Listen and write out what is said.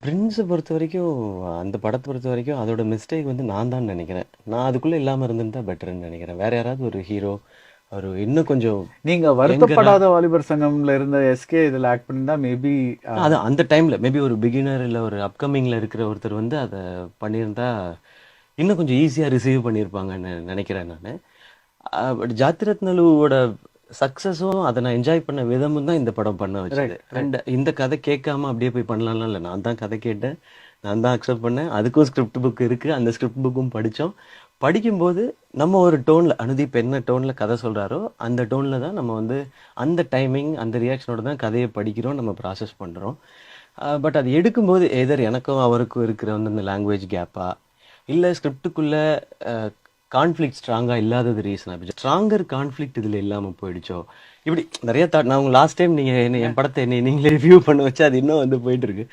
பிரின்ஸ பொறுத்தவரைக்கும், அந்த படத்த பொறுத்தவரைக்கும் அதோட மிஸ்டேக் வந்து நான் தான் நெனைக்கிறேன். நான் அதுக்குள்ள இல்லாம இருந்திருந்தா பெட்டர்ன்னு நெனைக்கிறேன். வேற யாராவது ஒரு ஹீரோ, ஒரு இன்னும் கொஞ்சம் நீங்க யங்கரா வருத்தப்படாத வாலிபர் சங்கம்ல இருந்த எஸ்கே இதுல ஆக்ட் பண்ணிருந்தா மேபி. அது அந்த டைம்ல மேபி ஒரு பிகினர் இல்ல ஒரு அப்கமிங்ல இருக்கிற ஒருத்தர் வந்து அத பண்ணியிருந்தா, இன்னும் கொஞ்சம் ஈஸியா ரிசீவ் பண்ணியிருப்பாங்கன்னு நெனைக்கிறேன் நானு. பட் ஜாத்திரத்னலுவோட சக்ஸஸும் அத நான் என்ஜாய் பண்ண விதமும் தான் இந்த படம் பண்ண வச்சது. Right right. அண்ட் இந்த கதை கேட்காம அப்படியே போய் பண்ணலாம்லாம் இல்ல. நான் தான் கதை கேட்டேன். நான் தான் அக்செப்ட் பண்ணேன். அதுக்கும் ஸ்கிரிப்ட் புக் இருக்கு. அந்த ஸ்கிரிப்ட் புக்கும் படிச்சோம். படிக்கும்போது நம்ம ஒரு டோன்ல அனுதீப் என்ன டோன்ல கதை சொல்றாரோ, அந்த டோன்ல தான் நம்ம வந்து அந்த டைமிங், அந்த ரியாக்ஷனோட தான் கதைய படிக்கிறோம், நம்ம ப்ராசஸ் பண்றோம். பட் அது எடுக்கும்போது எதர் எனக்கும் அவருக்கும் இருக்கிற வந்து அந்த லாங்குவேஜ் கேப்பா, இல்ல ஸ்கிரிப்டுக்குள்ள கான்ஃப்ளிக்ட் ஸ்ட்ராங்கா இல்லாதது ரீசனா? ஸ்ட்ராங்கர் கான்ஃப்ளிக்ட் இதுல இல்லாம போயிடுச்சோ? இப்படி நிறைய தாட். நான் உங்க லாஸ்ட் டைம் நீங்க என் படத்தை என்னை நீங்களே ரிவ்யூ பண்ண வச்சு அது இன்னும் வந்து போயிட்டு இருக்கு.